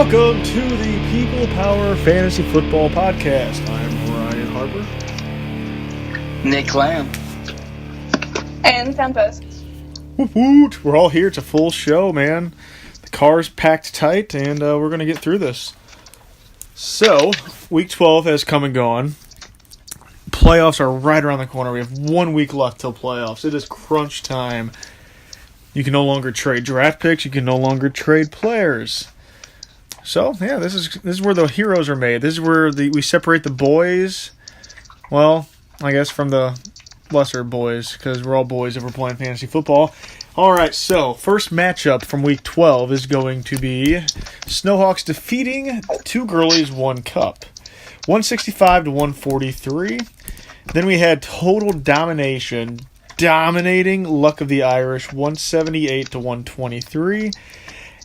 Welcome to the People Power Fantasy Football Podcast. I'm Ryan Harper. Nick Lamb. And Tempest. Woot woot. We're all here. It's a full show, man. The car's packed tight, and we're going to get through this. So, Week 12 has come and gone. Playoffs are right around the corner. We have 1 week left till playoffs. It is crunch time. You can no longer trade draft picks. You can no longer trade players. So, yeah, this is where the heroes are made. This is where we separate the boys, well, I guess from the lesser boys, because we're all boys if we're playing fantasy football. All right, so first matchup from Week 12 is going to be Snowhawks defeating two girlies, one cup, 165 to 143. Then we had Total Domination, dominating Luck of the Irish, 178 to 123.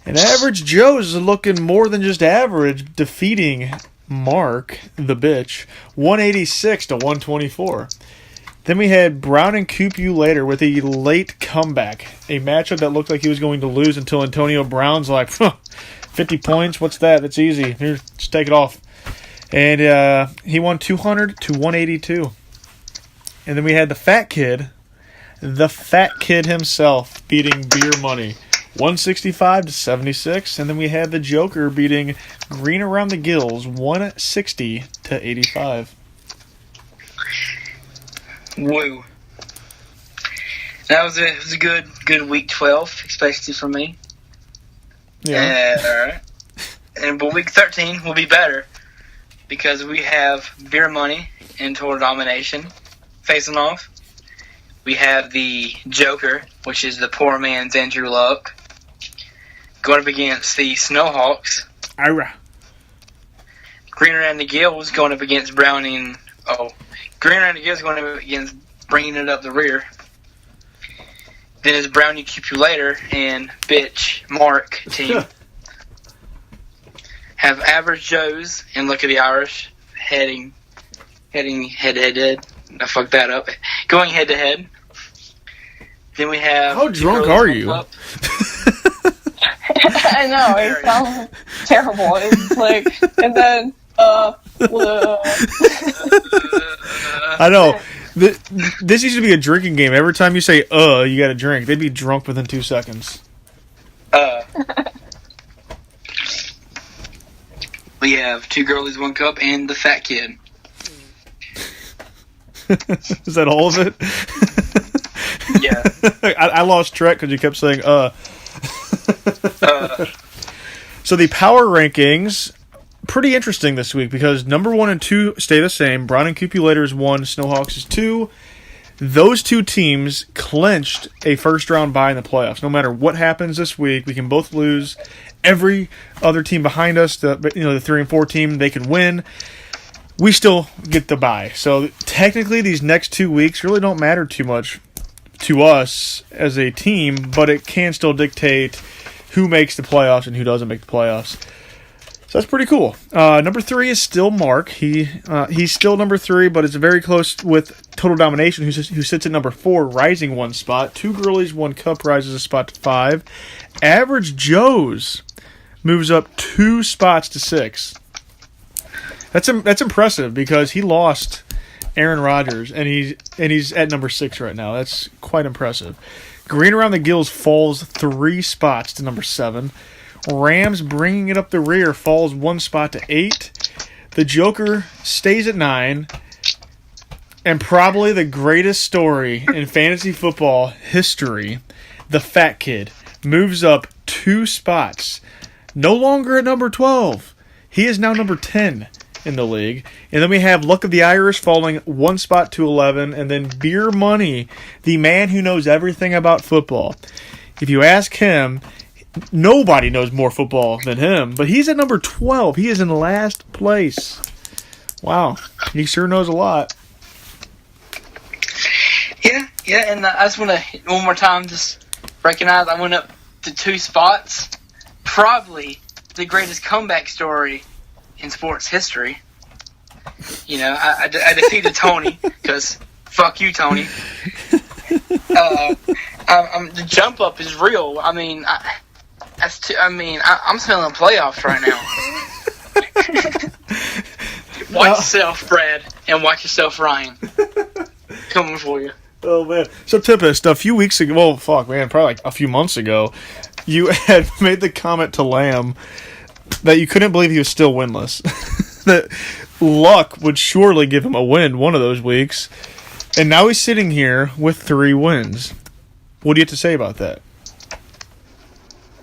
And Average Joe's looking more than just average, defeating Mark, the bitch, 186 to 124. Then we had Brown and Coop You later with a late comeback. A matchup that looked like he was going to lose until Antonio Brown's like, 50 points, what's that? That's easy. Here, just take it off. And he won 200 to 182. And then we had the fat kid himself, beating Beer Money, 165 to 76. And then we had the Joker beating Green Around the Gills, 160 to 85. Woo. That was a good Week 12, especially for me. Yeah. All right. But Week 13 will be better because we have Beer Money and Total Domination facing off. We have the Joker, which is the poor man's Andrew Luck, going up against the Snowhawks. Ira. Green Around the Gills going up against Browning. Green Around the Gills going up against Bringing It Up the Rear. Then it's Brownie Keep You Later and Bitch Mark team. Have Average Joe's and Luck of the Irish heading head to head. I fucked that up. Going head to head. Then we have. How drunk are you? I know, it sounds terrible. It's like, and then, I know. This used to be a drinking game. Every time you say, you got to drink. They'd be drunk within 2 seconds. We have two girlies, one cup, and the fat kid. Is that all of it? Yeah. I lost track because you kept saying, So the power rankings, pretty interesting this week because number 1 and 2 stay the same. Brown and Cupulator is 1, Snowhawks is 2. Those two teams clinched a first-round bye in the playoffs. No matter what happens this week, we can both lose. Every other team behind us, the 3 and 4 team, they could win. We still get the bye. So technically, these next 2 weeks really don't matter too much to us as a team, but it can still dictate who makes the playoffs and who doesn't make the playoffs. So that's pretty cool. Number 3 is still Mark. He's still number 3, but it's very close with Total Domination, who sits at number 4, rising 1 spot. Two girlies, 1 cup rises a spot to 5. Average Joe's moves up 2 spots to 6. That's impressive because he lost Aaron Rodgers and he's at number 6 right now. That's quite impressive. Green Around the Gills falls 3 spots to number 7. Rams Bringing It Up the Rear falls 1 spot to 8. The Joker stays at 9. And probably the greatest story in fantasy football history, the Fat Kid moves up 2 spots. No longer at number 12. He is now number 10 in the league. And then we have Luck of the Irish falling 1 spot to 11. And then Beer Money, the man who knows everything about football. If you ask him, nobody knows more football than him. But he's at number 12. He is in last place. Wow. He sure knows a lot. Yeah, and I just want to, one more time, just recognize I went up to 2 spots. Probably the greatest comeback story in sports history. I defeated Tony, because fuck you, Tony. The jump up is real. I mean, That's too, I'm smelling playoffs right now. Watch yourself, Brad, and watch yourself, Ryan. Coming for you. Oh, man. So, Tempest, a few weeks ago, probably like a few months ago, you had made the comment to Lamb that you couldn't believe he was still winless. That luck would surely give him a win one of those weeks. And now he's sitting here with 3 wins. What do you have to say about that?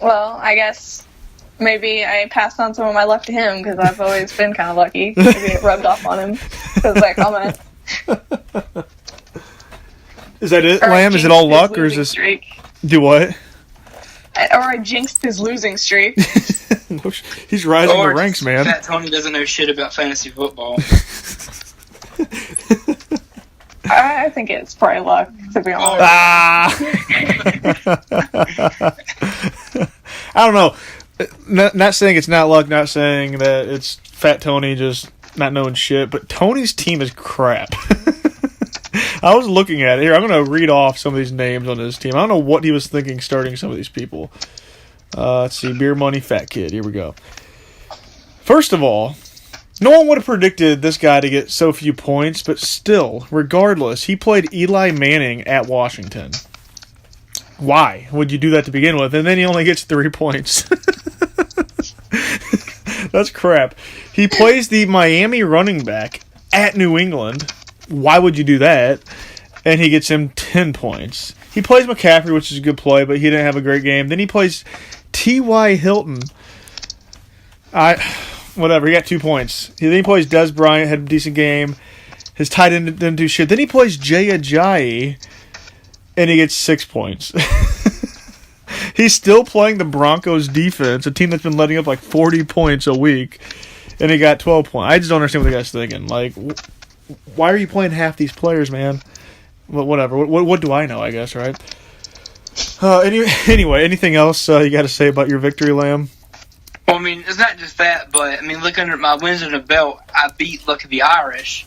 Well, I guess maybe I passed on some of my luck to him because I've always been kind of lucky. Maybe it rubbed off on him because of that comment. Is that it, Or I Lamb? Is it jinxed all his luck, or is losing this... streak. Do what? Or I jinxed his losing streak. He's rising Or the ranks, man. Fat Tony doesn't know shit about fantasy football. I think it's probably luck, to be honest. I don't know. Not saying it's not luck, not saying that it's Fat Tony just not knowing shit, but Tony's team is crap. I was looking at it here. I'm going to read off some of these names on his team. I don't know what he was thinking starting some of these people. Let's see. Beer Money, Fat Kid. Here we go. First of all, no one would have predicted this guy to get so few points, but still, regardless, he played Eli Manning at Washington. Why would you do that to begin with? And then he only gets 3 points. That's crap. He plays the Miami running back at New England. Why would you do that? And he gets him 10 points. He plays McCaffrey, which is a good play, but he didn't have a great game. Then he plays T.Y. Hilton. Whatever, he got 2 points. Then he plays Des Bryant, had a decent game. His tight end didn't do shit. Then he plays Jay Ajayi, and he gets 6 points. He's still playing the Broncos defense, a team that's been letting up like 40 points a week, and he got 12 points. I just don't understand what the guy's thinking. Like, why are you playing half these players, man? Well, whatever. What do I know, I guess, right? Anyway, anything else you got to say about your victory, Lamb? Well, it's not just that, but, look under my wins in the belt. I beat Lucky the Irish,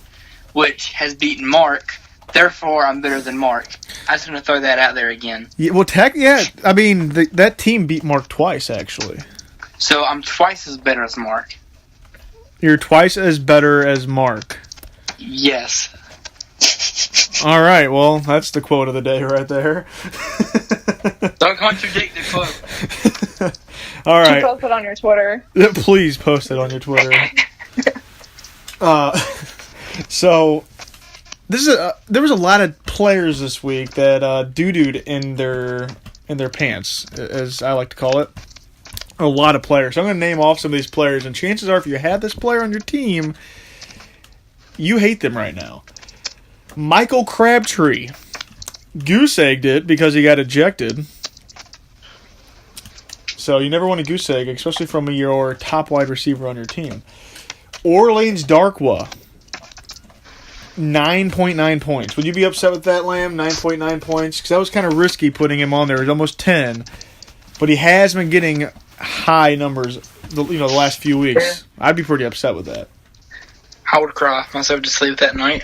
which has beaten Mark. Therefore, I'm better than Mark. I just want to throw that out there again. Yeah, well, that team beat Mark twice, actually. So I'm twice as better as Mark. You're twice as better as Mark. Yes. All right, well, that's the quote of the day right there. Don't contradict the quote. All right. You post it on your Twitter. Please post it on your Twitter. So, there was a lot of players this week that doo-dooed in their pants, as I like to call it. A lot of players. So I'm going to name off some of these players, and chances are if you had this player on your team, you hate them right now. Michael Crabtree goose-egged it because he got ejected. So you never want to goose egg, especially from your top wide receiver on your team. Orleans Darkwa, 9.9 points. Would you be upset with that, Lamb? 9.9 points? Because that was kind of risky putting him on there. It was almost 10. But he has been getting high numbers the last few weeks. I'd be pretty upset with that. I would cry myself to sleep that night.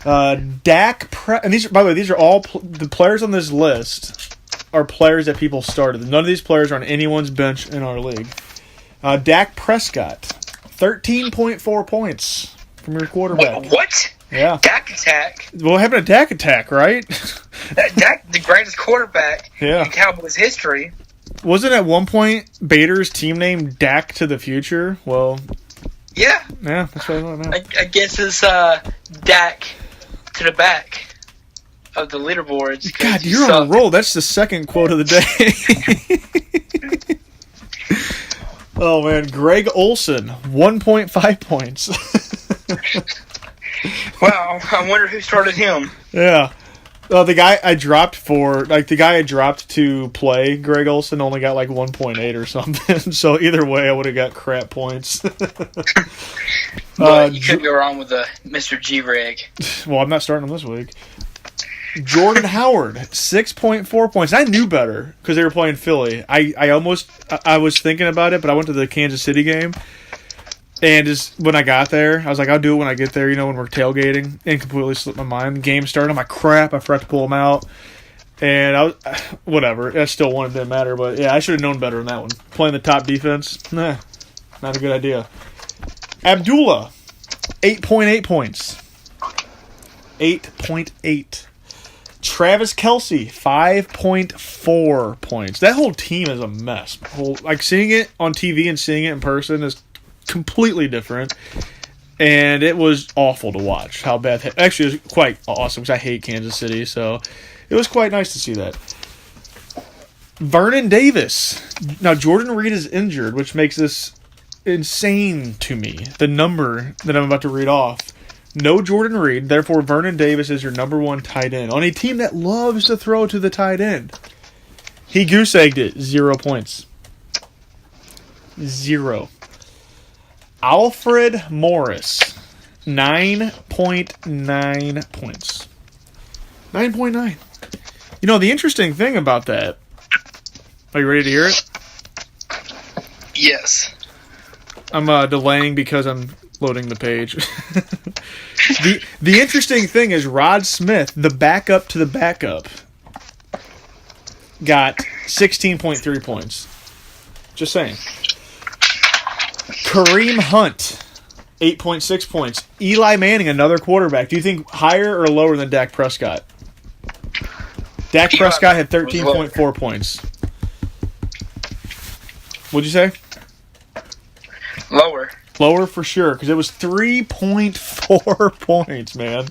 And these, by the way, these are all the players on this list are players that people started. None of these players are on anyone's bench in our league. Dak Prescott, 13.4 points from your quarterback. What? Yeah. Dak attack? Well, having a Dak attack, right? Dak, the greatest quarterback Yeah. in Cowboys history. Wasn't at one point Bader's team name Dak to the Future? Well, Yeah. that's what I don't know. I guess it's Dak to the back of the leaderboards. God, you're on a roll. That's the second quote of the day. Oh, man. Greg Olson, 1.5 points. Wow, I wonder who started him. Yeah. The guy I dropped to play Greg Olson only got like 1.8 or something. So either way, I would have got crap points. But you couldn't go wrong with Mr. G-Reg. Well, I'm not starting him this week. Jordan Howard, 6.4 points. I knew better because they were playing Philly. I was thinking about it, but I went to the Kansas City game. And just when I got there, I was like, I'll do it when I get there, when we're tailgating. And completely slipped my mind. The game started. I'm like, crap, I forgot to pull him out. And I was, whatever. I still won. It didn't matter. But yeah, I should have known better in that one. Playing the top defense, nah, not a good idea. Abdullah, 8.8 points. 8.8. Travis Kelce, 5.4 points. That whole team is a mess. Like seeing it on TV and seeing it in person is completely different. And it was awful to watch how bad. Actually, it was quite awesome because I hate Kansas City. So it was quite nice to see that. Vernon Davis. Now, Jordan Reed is injured, which makes this insane to me. The number that I'm about to read off. No Jordan Reed, therefore Vernon Davis is your number one tight end on a team that loves to throw to the tight end. He goose-egged it. 0 points. 0. Alfred Morris, 9.9 points. 9.9. You know, the interesting thing about that, are you ready to hear it? Yes. I'm delaying because I'm loading the page. The interesting thing is Rod Smith, the backup to the backup, got 16.3 points. Just saying. Kareem Hunt, 8.6 points. Eli Manning, another quarterback. Do you think higher or lower than Dak Prescott? Dak Prescott had 13.4 points. What'd you say? Lower. Lower for sure, because it was 3.4 points, man.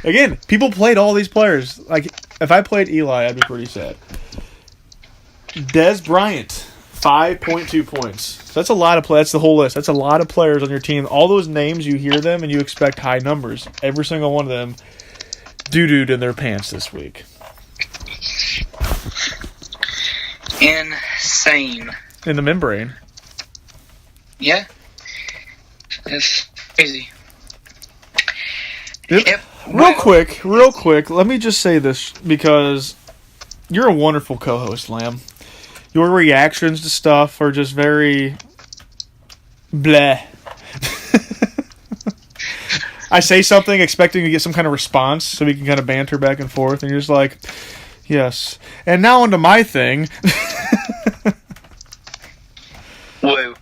Again, people played all these players. Like, if I played Eli, I'd be pretty sad. Dez Bryant, 5.2 points. So that's a lot of players. That's the whole list. That's a lot of players on your team. All those names, you hear them, and you expect high numbers. Every single one of them doo-dooed in their pants this week. Insane. In the membrane. Yeah. It's crazy. Yep. Real quick, let me just say this because you're a wonderful co-host, Lamb. Your reactions to stuff are just very bleh. I say something expecting to get some kind of response so we can kind of banter back and forth, and you're just like, yes. And now onto my thing. Whoa.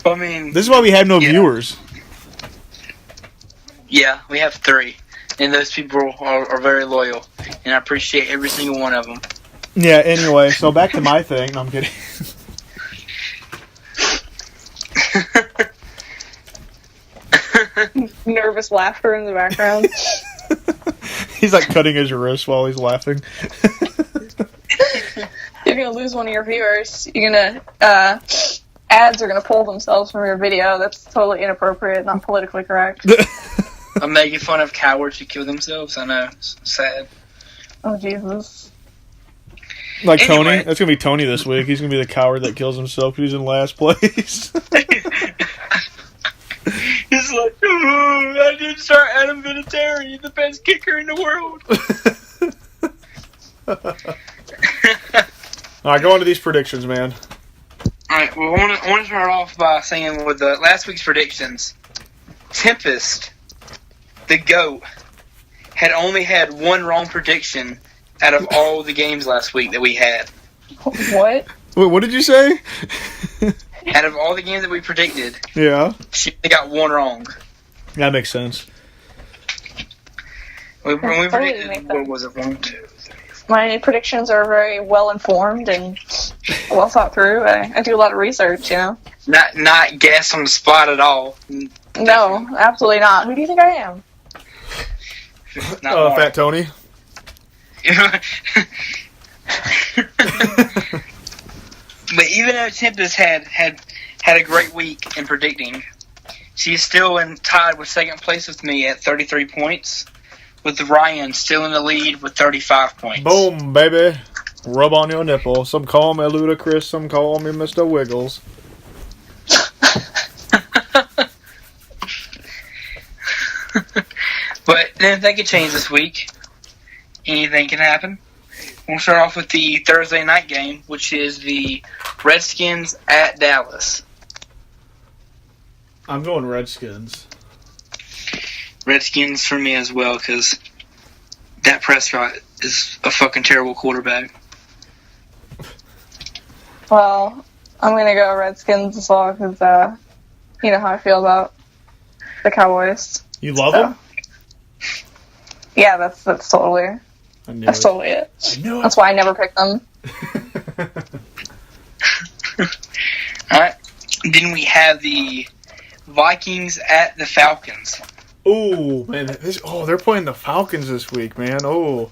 I mean, This is why we have no viewers. Yeah, we have 3. And those people are very loyal. And I appreciate every single one of them. Yeah, anyway, so back to my thing. No, I'm kidding. Nervous laughter in the background. He's like cutting his wrist while he's laughing. You're going to lose one of your viewers. You're going to... ads are going to pull themselves from your video. That's totally inappropriate, not politically correct. I'm making fun of cowards who kill themselves. I know. It's sad. Oh, Jesus. Like Anyway. Tony? That's going to be Tony this week. He's going to be the coward that kills himself because he's in last place. He's like, oh, I didn't start Adam Vinatieri, the best kicker in the world. All right, go on to these predictions, man. Alright, well, I want to start off by saying with the last week's predictions, Tempest, the GOAT, had only had one wrong prediction out of all the games last week that we had. What? Wait, what did you say? Out of all the games that we predicted, Yeah. she only got one wrong. That makes sense. When we Totally predicted, makes what sense. was it, 1, 2, 3, 4. My predictions are very well informed and well thought through. I do a lot of research, you know. Not guess on the spot at all. No, absolutely not. Who do you think I am? Not Mark. Fat Tony. But even though Tempest had a great week in predicting, she's still tied with second place with me at 33 points, with Ryan still in the lead with 35 points. Boom, baby. Rub on your nipple. Some call me Ludacris, some call me Mr. Wiggles. But then that could change this week. Anything can happen. We'll start off with the Thursday night game, which is the Redskins at Dallas. I'm going Redskins. Redskins for me as well, because Dak Prescott is a fucking terrible quarterback. Well, I'm gonna go Redskins as well because you know how I feel about the Cowboys. You love them? Yeah, that's totally. That's totally it. I knew it. That's why I never pick them. All right. Then we have the Vikings at the Falcons. Oh man, they're playing the Falcons this week, man. Oh,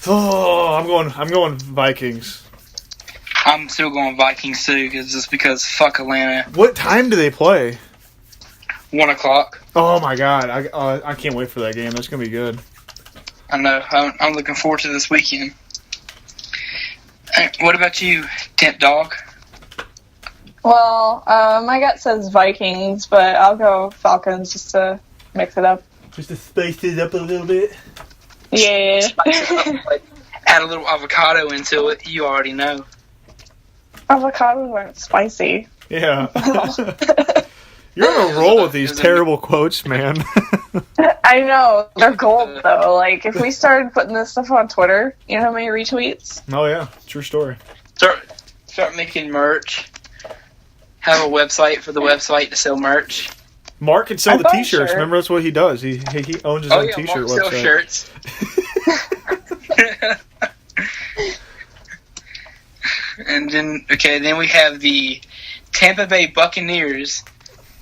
I'm going Vikings. I'm still going Vikings too, just because fuck Atlanta. What time do they play? 1 o'clock. Oh my god, I can't wait for that game. That's gonna be good. I know. I'm looking forward to this weekend. What about you, Temp Dog? Well, my gut says Vikings, but I'll go Falcons just to mix it up. Just to spice it up a little bit. Yeah. Add a little avocado into it. You already know. Avocados aren't spicy. Yeah. You're on a roll with these terrible quotes, man. I know. They're gold, though. Like, if we started putting this stuff on Twitter, you know how many retweets? Oh, yeah. True story. Start making merch. Have a website for the website to sell merch. Mark can sell the t-shirts. Sure. Remember, that's what he does. He owns his own t-shirt Mark website. Shirts. And then we have the Tampa Bay Buccaneers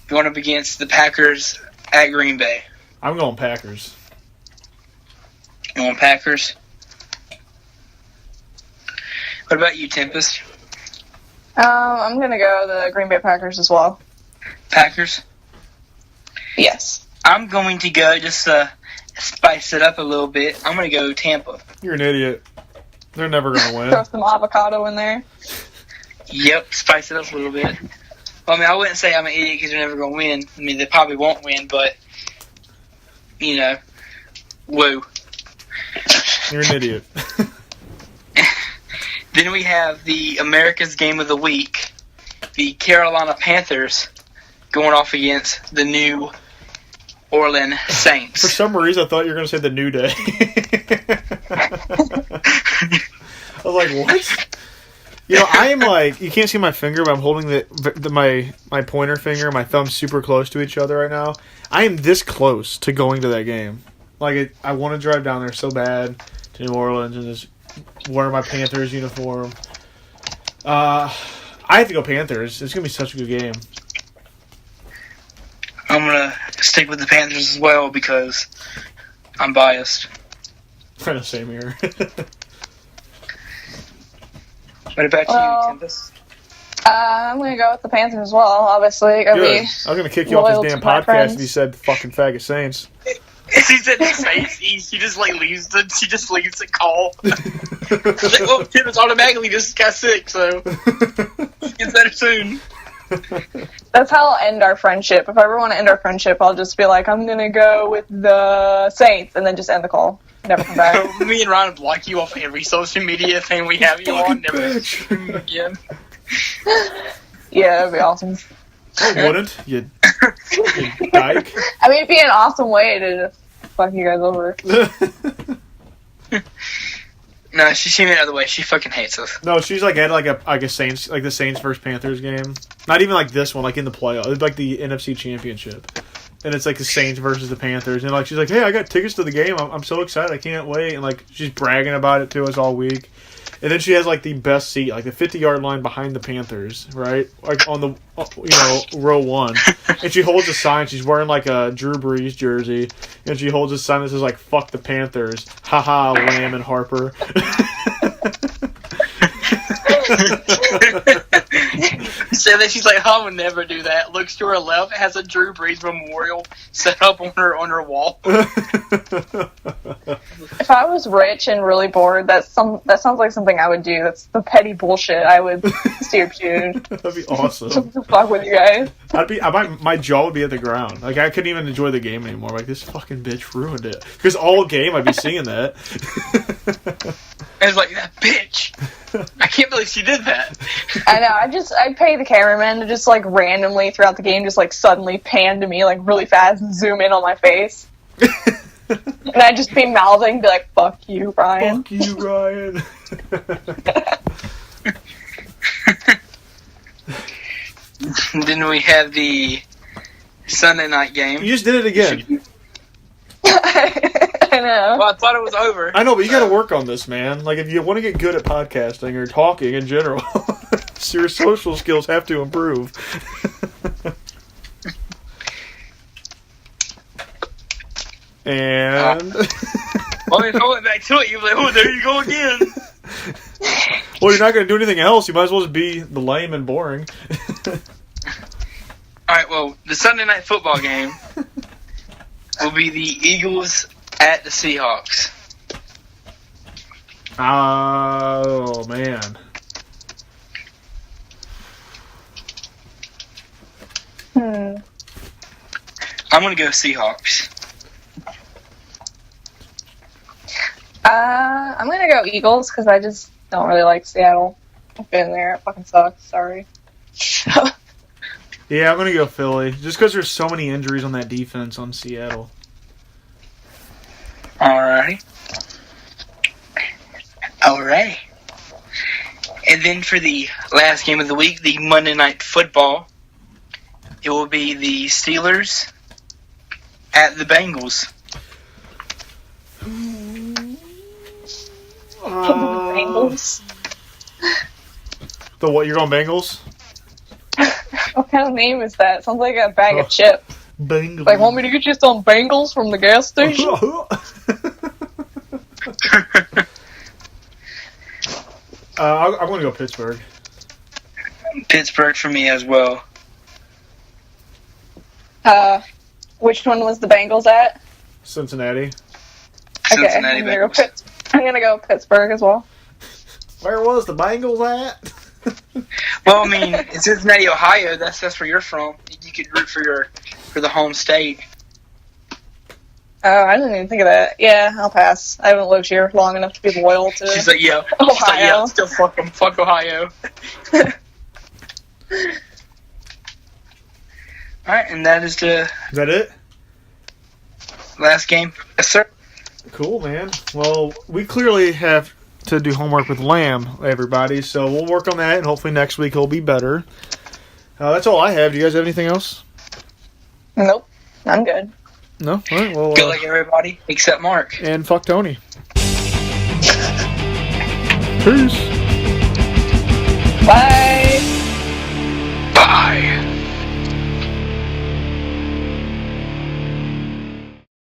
going up against the Packers at Green Bay. I'm going Packers. You want Packers? What about you, Tempest? I'm gonna go the Green Bay Packers as well. Packers? Yes. I'm going to go just spice it up a little bit. I'm going to go Tampa. You're an idiot. They're never going to win. Throw some avocado in there. Yep, spice it up a little bit. Well, I mean, I wouldn't say I'm an idiot because they're never going to win. I mean, they probably won't win, but, you know, woo. You're an idiot. Then we have the America's Game of the Week, the Carolina Panthers going off against the New Orleans Saints. For some reason, I thought you were going to say the New Day. I was like, what? You know, I am like, you can't see my finger, but I'm holding my pointer finger and my thumb super close to each other right now. I am this close to going to that game. Like, I want to drive down there so bad to New Orleans and just wear my Panthers uniform. I have to go Panthers. It's going to be such a good game. I'm going to stick with the Panthers as well because I'm biased. Kind of same here. What about you, Tempest? I'm going to go with the Panthers as well, obviously. Good. I was going to kick you off this damn podcast if you said fucking faggot Saints. He said Saints. She just leaves the call. Like, well, Tempest automatically just got sick, so gets better soon. That's how I'll end our friendship. If I ever want to end our friendship, I'll just be like, I'm going to go with the Saints, and then just end the call. Never come back. Me and Ryan block you off every social media thing we have you on. Never again. Yeah, that'd be awesome. I wouldn't, you dyke. I mean, it'd be an awesome way to just fuck you guys over. No, she meant the other way. She fucking hates us. No, she's like at like a Saints, like the Saints versus Panthers game. Not even like this one, like in the playoffs. It's like the NFC Championship, and it's like the Saints versus the Panthers. And like she's like, "Hey, I got tickets to the game. I'm so excited. I can't wait." And like she's bragging about it to us all week. And then she has like the best seat, like the 50-yard line behind the Panthers, right? Like on the row one. And she holds a sign. She's wearing like a Drew Brees jersey, and she holds a sign that says like "Fuck the Panthers." Haha, Lamb and Harper. So then she's like, I would never do that. Looks to her left, has a Drew Brees memorial set up on her wall. If I was rich and really bored, that sounds like something I would do. That's the petty bullshit I would steer to. That'd be awesome. To fuck with you guys. My jaw would be at the ground. Like I couldn't even enjoy the game anymore. Like this fucking bitch ruined it. Because all game I'd be seeing that. And it's like, that bitch. I can't believe she did that. I know. I'd pay the cameraman to just like randomly throughout the game, just like suddenly pan to me like really fast and zoom in on my face. And I'd just be mouthing, be like, fuck you, Ryan. Fuck you, Ryan. Then we have the Sunday night game. You just did it again. I know. Well, I thought it was over. I know, but you got to work on this, man. Like, if you want to get good at podcasting or talking in general, your social skills have to improve. And Well, if I went back to it, you'd be like, oh, there you go again. well, you're not going to do anything else. You might as well just be the lame and boring. All right, well, the Sunday night football game will be the Eagles at the Seahawks. Oh, man. I'm going to go Seahawks. I'm gonna go Eagles because I just don't really like Seattle. I've been there. It fucking sucks. Sorry. Yeah, I'm going to go Philly. Just because there's so many injuries on that defense on Seattle. Alrighty. Alright. And then for the last game of the week, the Monday Night Football, it will be the Steelers at the Bengals. Bengals. The what? You're going Bengals? What kind of name is that? Sounds like a bag of chips. Bengals. Like, want me to get you some Bengals from the gas station? I'm going to go Pittsburgh. Pittsburgh for me as well. Which one was the Bengals at? Cincinnati. Cincinnati Bengals. I'm gonna go Pittsburgh as well. Where was the Bengals at? Well, I mean, in Cincinnati, Ohio, that's where you're from. You could root for the home state. Oh, I didn't even think of that. Yeah, I'll pass. I haven't lived here long enough to be loyal to She's like, yeah. Ohio. She's like, yeah, still fuck them. Fuck Ohio. Alright, and that is the Is that it? last game. Yes, sir. Cool, man. Well, we clearly have to do homework with Lamb, everybody, so we'll work on that, and hopefully next week he'll be better. That's all I have. Do you guys have anything else? Nope, I'm good. No? All right, well... Good luck, everybody, except Mark. And fuck Tony. Peace. Bye. Bye.